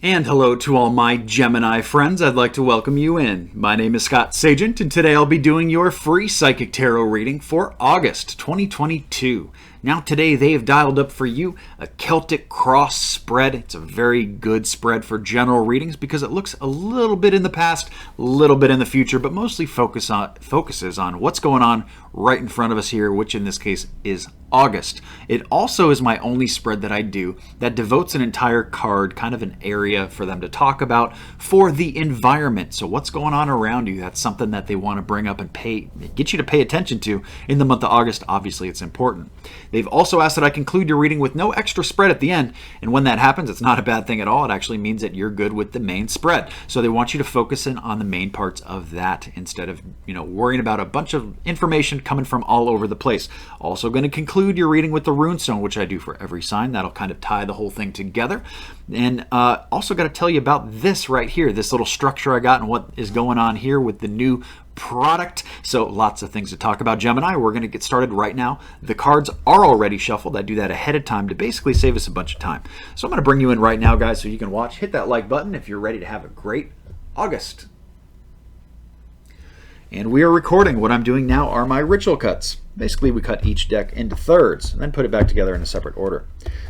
And hello to all my Gemini friends. I'd like to welcome you in. My name is Scott Sagent, and today I'll be doing your free Psychic Tarot reading for August 2022. Now today they have dialed up for you a Celtic cross spread. It's a very good spread for general readings because it looks a little bit in the past, a little bit in the future, but mostly focuses on what's going on right in front of us here, which in this case is August. It also is my only spread that I do that devotes an entire card, kind of an area for them to talk about for the environment. So what's going on around you, that's something that they want to bring up and get you to pay attention to in the month of August. Obviously it's important. They've also asked that I conclude your reading with no extra spread at the end, and when that happens, it's not a bad thing at all. It actually means that you're good with the main spread. So they want you to focus in on the main parts of that instead of, worrying about a bunch of information coming from all over the place. Also going to conclude your reading with the runestone, which I do for every sign. That'll kind of tie the whole thing together. And also got to tell you about this right here, this little structure I got and what is going on here with the new product. So lots of things to talk about, Gemini. We're going to get started right now. The cards are already shuffled. I do that ahead of time to basically save us a bunch of time. So I'm going to bring you in right now, guys, so you can watch. Hit that like button if you're ready to have a great August. And we are recording. What I'm doing now are my ritual cuts. Basically, we cut each deck into thirds and then put it back together in a separate order.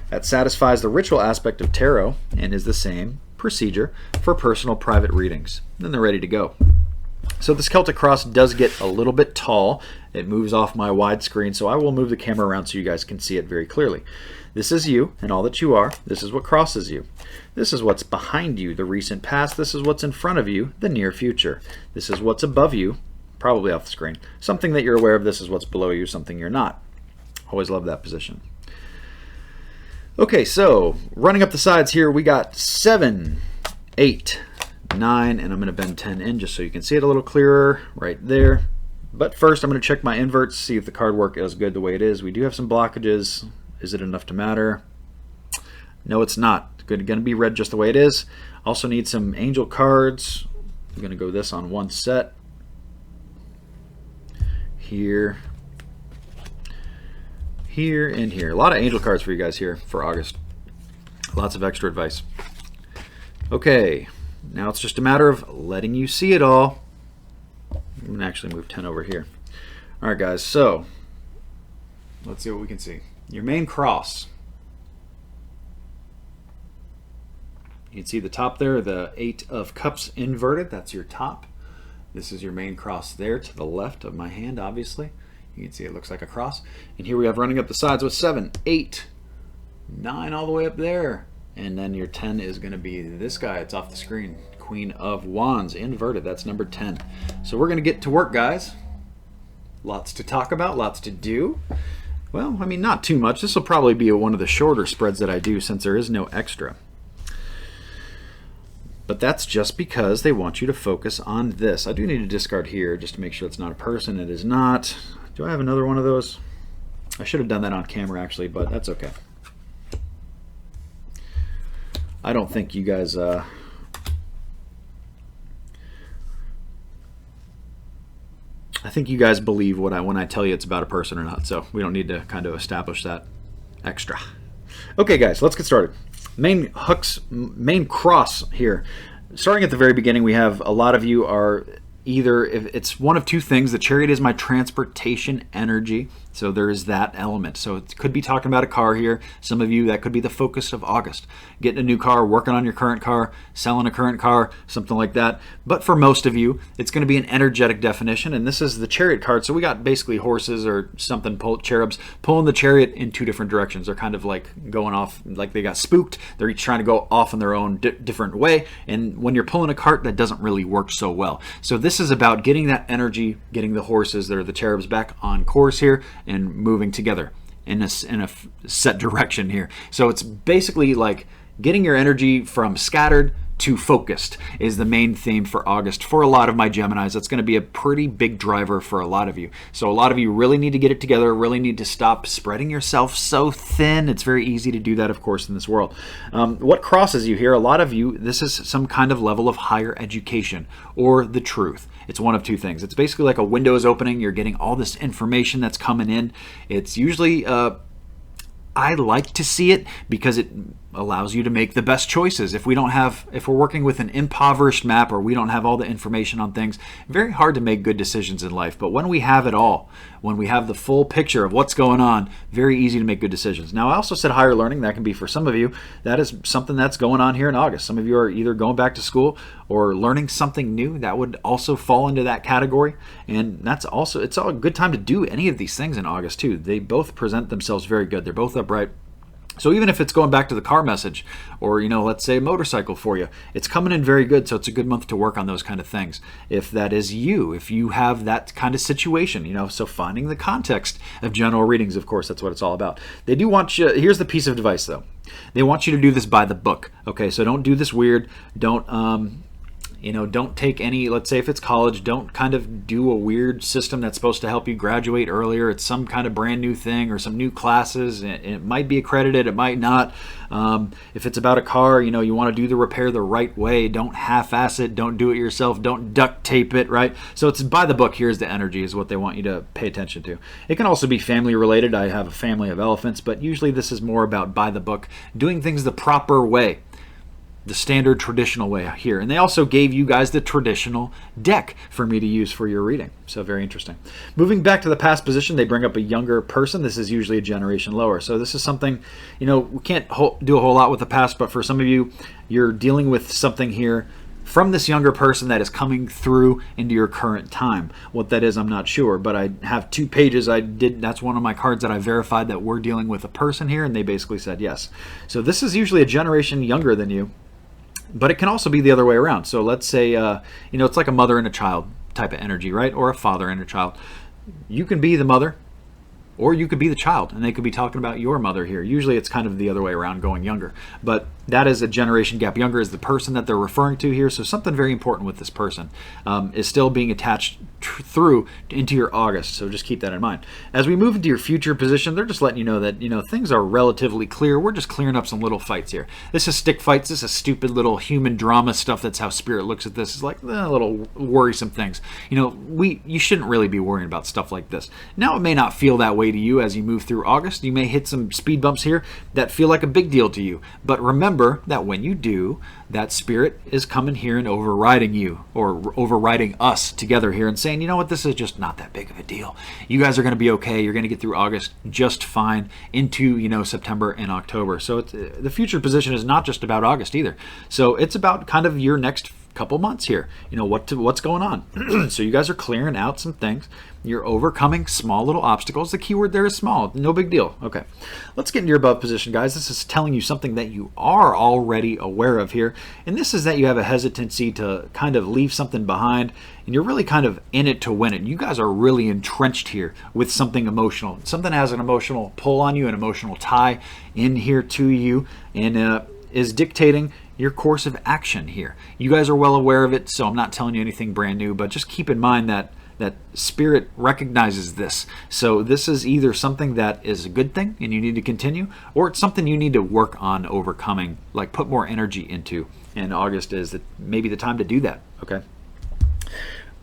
That satisfies the ritual aspect of tarot and is the same procedure for personal private readings. Then they're ready to go. So this Celtic cross does get a little bit tall. It moves off my wide screen, so I will move the camera around so you guys can see it very clearly. This is you and all that you are. This is what crosses you. This is what's behind you, the recent past. This is what's in front of you, the near future. This is what's above you, probably off the screen. Something that you're aware of. This is what's below you, something you're not. Always love that position. Okay, so running up the sides here, we got 7, 8, 9, and I'm going to bend 10 in just so you can see it a little clearer right there. But first I'm going to check my inverts, see if the card work is good the way it is. We do have some blockages. Is it enough to matter? No, it's not. It's going to be read just the way it is. Also need some angel cards. I'm going to go this on one set. Here, here, and here. A lot of angel cards for you guys here for August. Lots of extra advice. Okay. Now it's just a matter of letting you see it all. I'm going to actually move 10 over here. All right, guys, so let's see what we can see. Your main cross. You can see the top there, the 8 of Cups inverted. That's your top. This is your main cross there to the left of my hand, obviously. You can see it looks like a cross. And here we have running up the sides with 7, 8, 9 all the way up there. And then your 10 is going to be this guy. It's off the screen. Queen of Wands, inverted. That's number 10. So we're going to get to work, guys. Lots to talk about, lots to do. Well, I mean, not too much. This will probably be one of the shorter spreads that I do since there is no extra. But that's just because they want you to focus on this. I do need to discard here just to make sure it's not a person. It is not. Do I have another one of those? I should have done that on camera, actually, but that's okay. I don't think you guys I think you guys believe when I tell you it's about a person or not, so we don't need to kind of establish that extra. Okay, guys, let's get started. Main cross here. Starting at the very beginning, we have a lot of you are either, if it's one of two things. The Chariot is my transportation energy, so there is that element. So it could be talking about a car here. Some of you, that could be the focus of August. Getting a new car, working on your current car, selling a current car, something like that. But for most of you, it's going to be an energetic definition, and this is the Chariot card. So we got basically horses or something, cherubs, pulling the Chariot in two different directions. They're kind of like going off, like they got spooked. They're each trying to go off in their own different way, and when you're pulling a cart, that doesn't really work so well. So this is about getting that energy, getting the horses that are the cherubs back on course here, and moving together in a set direction here. So it's basically like getting your energy from scattered to focused is the main theme for August. For a lot of my Geminis, that's going to be a pretty big driver for a lot of you. So a lot of you really need to get it together, really need to stop spreading yourself so thin. It's very easy to do that, of course, in this world. What crosses you here, a lot of you, this is some kind of level of higher education or the truth. It's one of two things. It's basically like a window is opening. You're getting all this information that's coming in. It's usually, I like to see it because it allows you to make the best choices. If we're working with an impoverished map, or we don't have all the information on things, very hard to make good decisions in life. But when we have it all, when we have the full picture of what's going on, very easy to make good decisions. Now, I also said higher learning. That can be, for some of you, that is something that's going on here in August. Some of you are either going back to school or learning something new. That would also fall into that category. And it's all a good time to do any of these things in August too. They both present themselves very good. They're both upright. So even if it's going back to the car message, or, let's say a motorcycle for you, it's coming in very good. So it's a good month to work on those kind of things. If that is you, if you have that kind of situation, so finding the context of general readings, of course, that's what it's all about. They do want you, here's the piece of advice though. They want you to do this by the book. Okay, so don't do this weird. Don't take any, let's say if it's college, don't kind of do a weird system that's supposed to help you graduate earlier. It's some kind of brand new thing or some new classes. It might be accredited, it might not. If it's about a car, you want to do the repair the right way. Don't half-ass it. Don't do it yourself. Don't duct tape it, right? So it's by the book. Here's the energy is what they want you to pay attention to. It can also be family related. I have a family of elephants, but usually this is more about by the book, doing things the proper way. The standard traditional way here. And they also gave you guys the traditional deck for me to use for your reading. So very interesting. Moving back to the past position, they bring up a younger person. This is usually a generation lower. So this is something, we can't do a whole lot with the past, but for some of you, you're dealing with something here from this younger person that is coming through into your current time. What that is, I'm not sure, but I have 2 pages. That's one of my cards that I verified that we're dealing with a person here, and they basically said yes. So this is usually a generation younger than you. But it can also be the other way around. So let's say, it's like a mother and a child type of energy, right? Or a father and a child. You can be the mother, or you could be the child, and they could be talking about your mother here. Usually it's kind of the other way around, going younger. But that is a generation gap. Younger is the person that they're referring to here. So something very important with this person is still being attached through into your August. So just keep that in mind. As we move into your future position, they're just letting you know that, things are relatively clear. We're just clearing up some little fights here. This is stick fights. This is stupid little human drama stuff. That's how Spirit looks at this. It's like little worrisome things. You shouldn't really be worrying about stuff like this. Now, it may not feel that way to you as you move through August. You may hit some speed bumps here that feel like a big deal to you. But remember that when you do, that Spirit is coming here and overriding you, or overriding us together here, and saying, you know what, this is just not that big of a deal. You guys are going to be okay. You're going to get through August just fine into, September and October. So the future position is not just about August either. So it's about kind of your next couple months here. What's going on. So you guys are clearing out some things. You're overcoming small little obstacles. The keyword there is small. No big deal. Okay. Let's get into your above position, guys. This is telling you something that you are already aware of here. And this is that you have a hesitancy to kind of leave something behind. And you're really kind of in it to win it. You guys are really entrenched here with something emotional. Something has an emotional pull on you, an emotional tie in here to you, and is dictating your course of action here. You guys are well aware of it, so I'm not telling you anything brand new, but just keep in mind that Spirit recognizes this. So this is either something that is a good thing and you need to continue, or it's something you need to work on overcoming, like put more energy into. And August is maybe the time to do that, okay?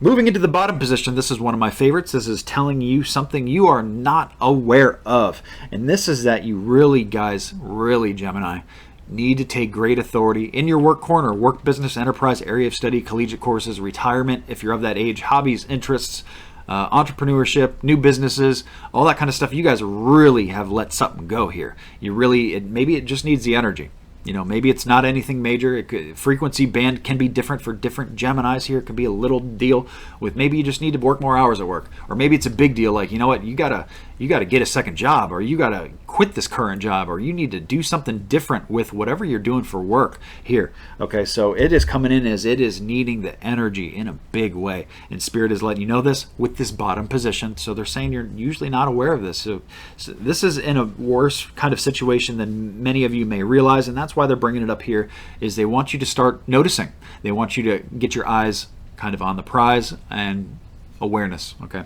Moving into the bottom position, this is one of my favorites. This is telling you something you are not aware of. And this is that you really, guys, really, Gemini, need to take great authority in your work corner, work, business, enterprise, area of study, collegiate courses, retirement, if you're of that age, hobbies, interests, entrepreneurship, new businesses, all that kind of stuff. You guys really have let something go here. Maybe it just needs the energy. Maybe it's not anything major. Frequency band can be different for different Geminis here. It could be a little deal with maybe you just need to work more hours at work. Or maybe it's a big deal like, you know what, you gotta get a second job, or you gotta quit this current job, or you need to do something different with whatever you're doing for work here. Okay, so it is coming in as it is needing the energy in a big way. And Spirit is letting you know this with this bottom position. So they're saying you're usually not aware of this. So this is in a worse kind of situation than many of you may realize, and that's why they're bringing it up here, is they want you to start noticing. They want you to get your eyes kind of on the prize and awareness, okay?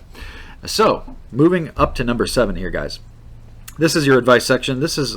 So moving up to number 7 here, guys. This is your advice section. This is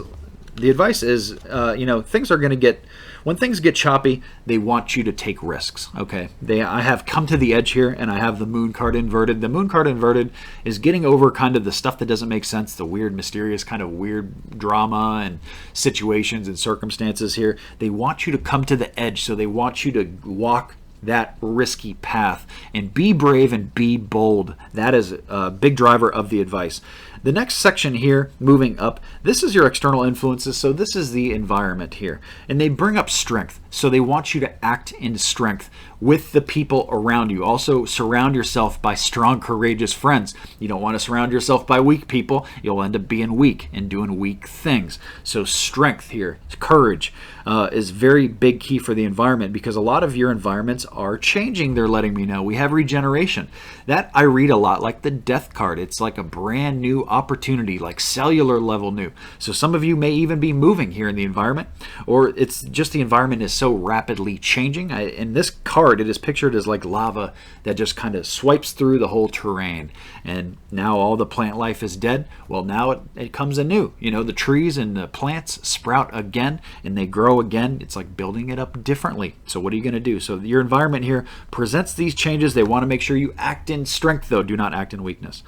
the advice is, things are going to get, when things get choppy, they want you to take risks. Okay, I have come to the edge here, and I have the moon card inverted. The moon card inverted is getting over kind of the stuff that doesn't make sense, the weird, mysterious kind of weird drama and situations and circumstances here. They want you to come to the edge, so they want you to walk that risky path and be brave and be bold. That is a big driver of the advice. The next section here, moving up, this is your external influences. So this is the environment here. And they bring up strength. So they want you to act in strength with the people around you. Also, surround yourself by strong, courageous friends. You don't want to surround yourself by weak people. You'll end up being weak and doing weak things. So strength here, courage, is very big key for the environment, because a lot of your environments are changing. They're letting me know. We have regeneration. That I read a lot like the death card. It's like a brand new opportunity, like cellular level new. So some of you may even be moving here in the environment, or it's just the environment is so rapidly changing. In this card, it is pictured as like lava that just kind of swipes through the whole terrain, and now all the plant life is dead. Well, now it comes anew. The trees and the plants sprout again, and they grow again. It's like building it up differently. So what are you going to do? So your environment here presents these changes. They want to make sure you act in strength, though. Do not act in weakness.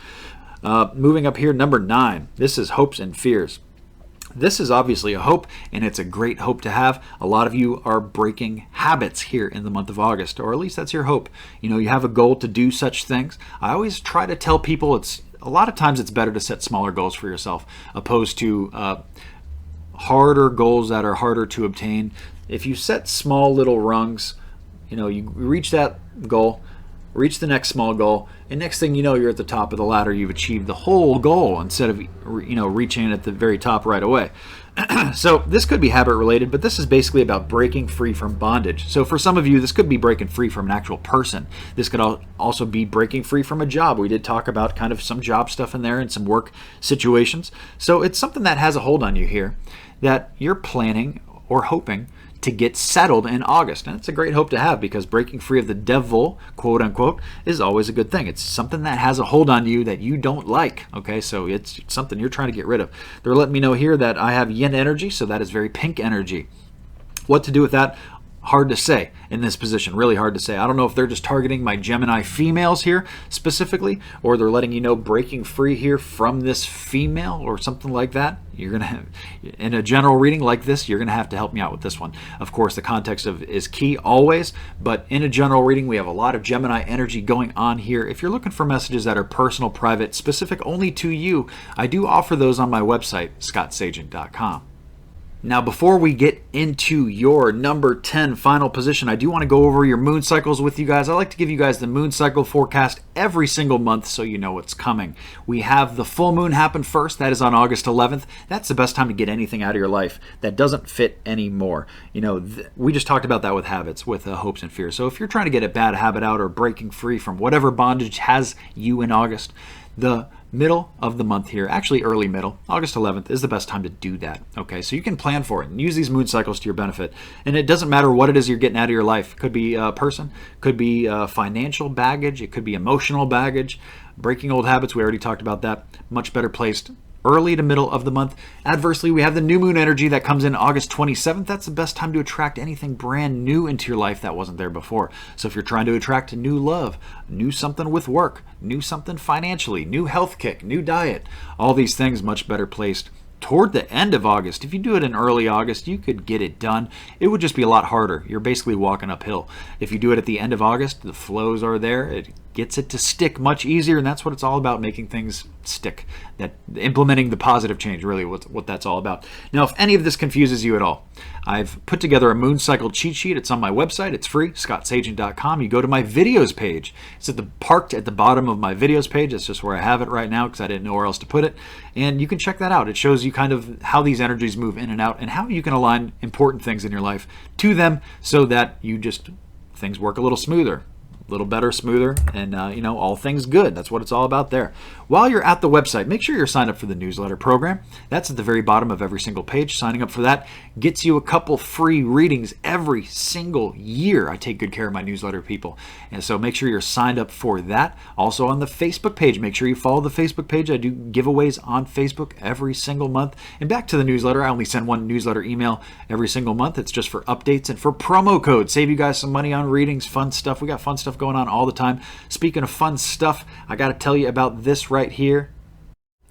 Moving up here, number 9. This is hopes and fears. This is obviously a hope, and it's a great hope to have. A lot of you are breaking habits here in the month of August, or at least that's your hope. You have a goal to do such things. I always try to tell people a lot of times it's better to set smaller goals for yourself, opposed to harder goals that are harder to obtain. If you set small little rungs, you reach that goal, reach the next small goal, and next thing you know, you're at the top of the ladder. You've achieved the whole goal instead of reaching at the very top right away. So this could be habit related, but this is basically about breaking free from bondage. So for some of you, this could be breaking free from an actual person. This could also be breaking free from a job. We did talk about kind of some job stuff in there and some work situations. So it's something that has a hold on you here that you're planning or hoping to get settled in August. And it's a great hope to have, because breaking free of the devil, quote unquote, is always a good thing. It's something that has a hold on you that you don't like. Okay, so it's something you're trying to get rid of. They're letting me know here that I have yin energy, so that is very pink energy. What to do with that? Hard to say in this position, really hard to say. I don't know if they're just targeting my Gemini females here specifically, or they're letting you know breaking free here from this female or something like that. You're going to have, in a general reading like this, you're going to have to help me out with this one. Of course, the context is key always, but in a general reading, we have a lot of Gemini energy going on here. If you're looking for messages that are personal, private, specific only to you, I do offer those on my website, scottsagent.com. Now, before we get into your number 10 final position, I do want to go over your moon cycles with you guys. I like to give you guys the moon cycle forecast every single month so you know what's coming. We have the full moon happen first. That is on August 11th. That's the best time to get anything out of your life that doesn't fit anymore. We just talked about that with habits, with hopes and fears. So if you're trying to get a bad habit out or breaking free from whatever bondage has you in August, the middle of the month here, actually early middle, August 11th is the best time to do that. Okay, so you can plan for it and use these moon cycles to your benefit. And it doesn't matter what it is you're getting out of your life. It could be a person, could be financial baggage, it could be emotional baggage, breaking old habits. We already talked about that. Much better placed early to middle of the month. Adversely, we have the new moon energy that comes in August 27th. That's the best time to attract anything brand new into your life that wasn't there before. So if you're trying to attract a new love, new something with work, new something financially, new health kick, new diet, all these things much better placed toward the end of August. If you do it in early August, you could get it done. It would just be a lot harder. You're basically walking uphill. If you do it at the end of August, the flows are there. It gets it to stick much easier, and that's what it's all about, making things stick. That implementing the positive change, really what that's all about. Now, if any of this confuses you at all, I've put together a moon cycle cheat sheet. It's on my website. It's free, scottsagent.com. You go to my videos page. It's parked at the bottom of my videos page. That's just where I have it right now because I didn't know where else to put it. And you can check that out. It shows you kind of how these energies move in and out and how you can align important things in your life to them so that things work a little smoother. a little better, smoother, and all things good. That's what it's all about there. While you're at the website, make sure you're signed up for the newsletter program. That's at the very bottom of every single page. Signing up for that gets you a couple free readings every single year. I take good care of my newsletter people, and so make sure you're signed up for that. Also on the Facebook page, make sure you follow the Facebook page. I do giveaways on Facebook every single month. And back to the newsletter, I only send one newsletter email every single month. It's just for updates and for promo codes. Save you guys some money on readings, fun stuff. We got fun stuff going on all the time. Speaking of fun stuff, I got to tell you about this right here.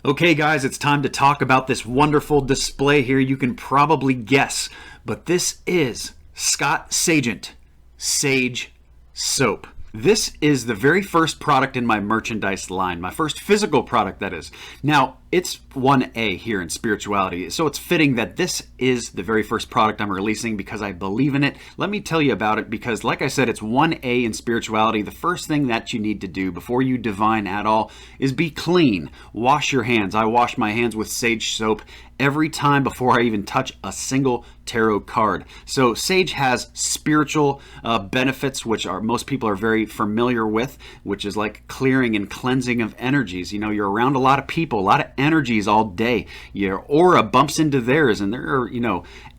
Okay, guys, it's time to talk about this wonderful display here. You can probably guess, but this is Scott Sagent Sage Soap. This is the very first product in my merchandise line, my first physical product, that is. Now, it's 1A here in spirituality, so it's fitting that this is the very first product I'm releasing because I believe in it. Let me tell you about it because, like I said, it's 1A in spirituality. The first thing that you need to do before you divine at all is be clean. Wash your hands. I wash my hands with sage soap every time before I even touch a single tarot card. So sage has spiritual benefits, which most people are very familiar with, which is like clearing and cleansing of energies. You're around a lot of people, a lot of energies all day. Your aura bumps into theirs, and there are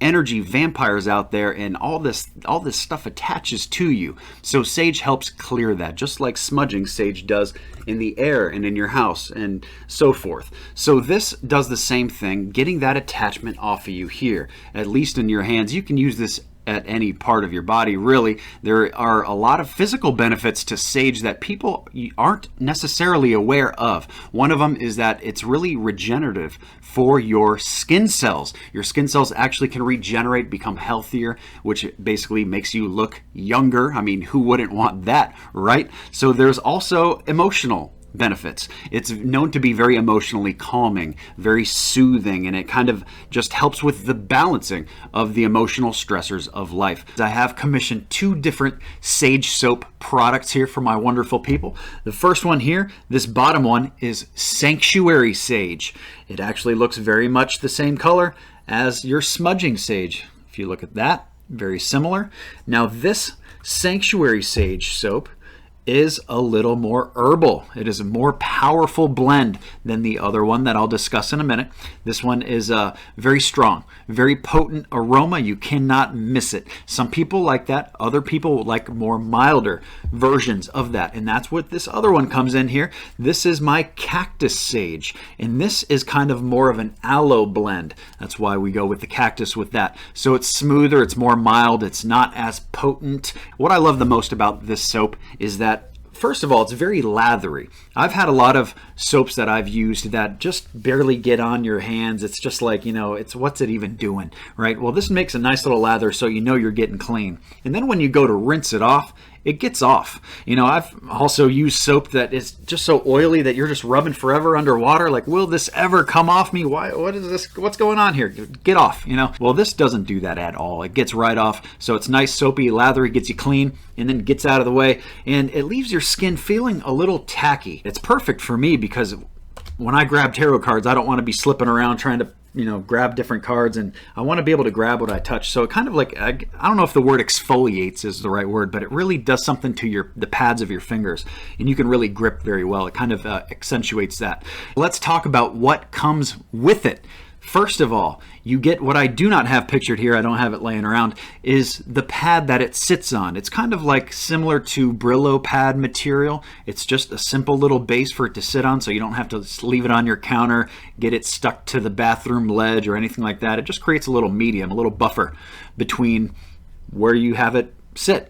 energy vampires out there, and all this stuff attaches to you. So sage helps clear that, just like smudging sage does in the air and in your house and so forth. So this does the same thing, getting that attachment off of you here, at least in your hands. You can use this at any part of your body, really. There are a lot of physical benefits to sage that people aren't necessarily aware of. One of them is that it's really regenerative for your skin cells. Your skin cells actually can regenerate, become healthier, which basically makes you look younger. I mean, who wouldn't want that, right? So there's also emotional benefits. It's known to be very emotionally calming, very soothing, and it kind of just helps with the balancing of the emotional stressors of life. I have commissioned 2 different sage soap products here for my wonderful people. The first one here, this bottom one, is Sanctuary Sage. It actually looks very much the same color as your smudging sage. If you look at that, very similar. Now this Sanctuary Sage soap is a little more herbal. It is a more powerful blend than the other one that I'll discuss in a minute. This one is very strong, very potent aroma. You cannot miss it. Some people like that. Other people like more milder versions of that. And that's what this other one comes in here. This is my Cactus Sage. And this is kind of more of an aloe blend. That's why we go with the cactus with that. So it's smoother, it's more mild, it's not as potent. What I love the most about this soap is that, first of all, it's very lathery. I've had a lot of soaps that I've used that just barely get on your hands. It's just like, it's what's it even doing, right? Well, this makes a nice little lather so you're getting clean. And then when you go to rinse it off, it gets off. I've also used soap that is just so oily that you're just rubbing forever underwater. Like, will this ever come off me? What is this? What's going on here? Get off, Well, this doesn't do that at all. It gets right off. So it's nice, soapy, lathery, gets you clean, and then gets out of the way. And it leaves your skin feeling a little tacky. It's perfect for me because when I grab tarot cards, I don't want to be slipping around trying to grab different cards, and I want to be able to grab what I touch. So it kind of like, I don't know if the word exfoliates is the right word, but it really does something to the pads of your fingers, and you can really grip very well. It kind of accentuates that. Let's talk about what comes with it. First of all, you get what I do not have pictured here, I don't have it laying around, is the pad that it sits on. It's kind of like similar to Brillo pad material. It's just a simple little base for it to sit on, so you don't have to leave it on your counter, get it stuck to the bathroom ledge or anything like that. It just creates a little medium, a little buffer between where you have it sit,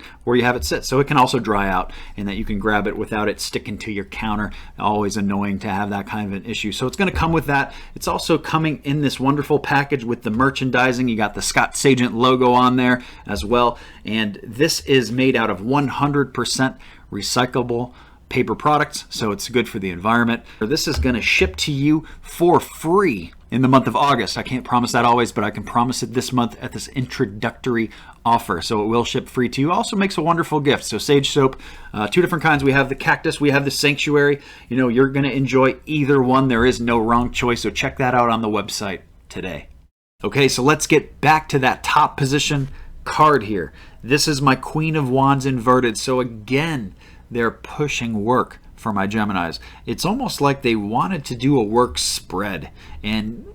so it can also dry out and that you can grab it without it sticking to your counter. Always annoying to have that kind of an issue. So it's going to come with that. It's also coming in this wonderful package with the merchandising. You got the Scott Sagent logo on there as well, and this is made out of 100% recyclable paper products, so it's good for the environment. This is going to ship to you for free in the month of August. I can't promise that always, but I can promise it this month at this introductory offer. So it will ship free to you. Also makes a wonderful gift. So sage soap, 2 different kinds. We have the cactus, we have the sanctuary. You're going to enjoy either one. There is no wrong choice. So check that out on the website today. Okay, so let's get back to that top position card here. This is my Queen of Wands inverted. So again, they're pushing work for my Geminis. It's almost like they wanted to do a work spread, and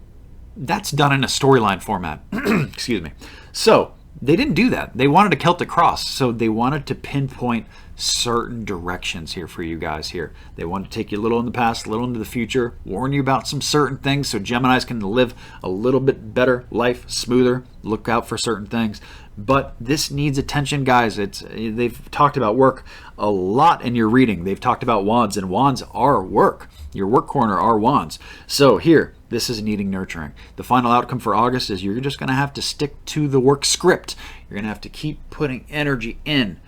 that's done in a storyline format. Excuse me. So they didn't do that. They wanted a Celtic cross, so they wanted to pinpoint certain directions here for you guys here. They wanted to take you a little in the past, a little into the future, warn you about some certain things so Geminis can live a little bit better life, smoother, look out for certain things. But this needs attention, guys. They've talked about work a lot in your reading. They've talked about wands, and wands are work. Your work corner are wands. So here, this is needing nurturing. The final outcome for August is you're just going to have to stick to the work script. You're going to have to keep putting energy in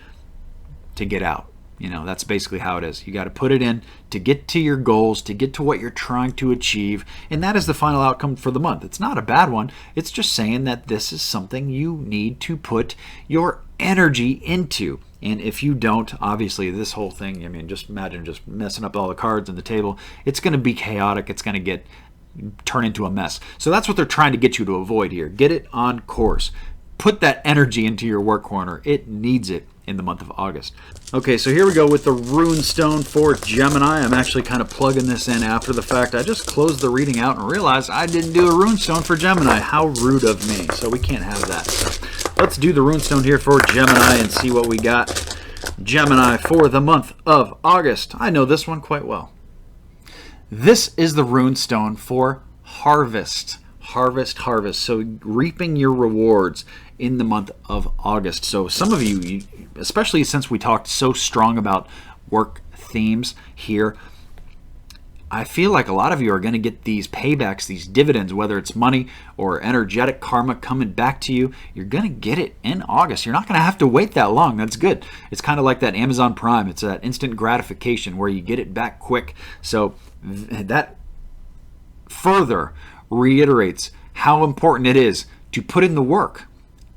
to get out. You know, that's basically how it is. You got to put it in to get to your goals, to get to what you're trying to achieve. And that is the final outcome for the month. It's not a bad one. It's just saying that this is something you need to put your energy into. And if you don't, obviously this whole thing, I mean, just imagine just messing up all the cards on the table. It's going to be chaotic. It's going to turn into a mess. So that's what they're trying to get you to avoid here. Get it on course. Put that energy into your work corner. It needs it in the month of August. Okay, so here we go with the rune stone for Gemini. I'm actually kind of plugging this in after the fact. I just closed the reading out and realized I didn't do a rune stone for Gemini. How rude of me. So we can't have that. So let's do the rune stone here for Gemini and see what we got. Gemini for the month of August. I know this one quite well. This is the rune stone for harvest. Harvest, harvest. So reaping your rewards in the month of August. So some of you, especially since we talked so strong about work themes here, I feel like a lot of you are going to get these paybacks, these dividends, whether it's money or energetic karma coming back to you. You're going to get it in August. You're not going to have to wait that long. That's good. It's kind of like that Amazon Prime. It's that instant gratification where you get it back quick. So that further reiterates how important it is to put in the work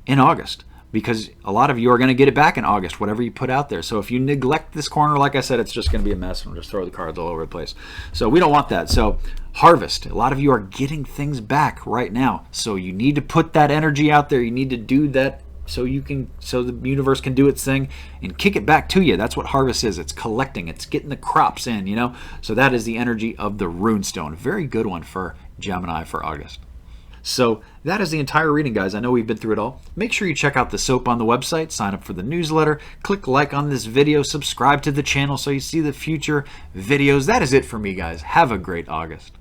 in August, because a lot of you are going to get it back in August, whatever you put out there. So if you neglect this corner, like I said, it's just going to be a mess and we'll just throw the cards all over the place. So we don't want that. So harvest, a lot of you are getting things back right now. So you need to put that energy out there. You need to do that so the universe can do its thing and kick it back to you. That's what harvest is. It's collecting. It's getting the crops in, you know. So that is the energy of the rune stone. Very good one for Gemini for August. So that is the entire reading, guys. I know we've been through it all. Make sure you check out the soap on the website, sign up for the newsletter, click like on this video, subscribe to the channel so you see the future videos. That is it for me, guys. Have a great August.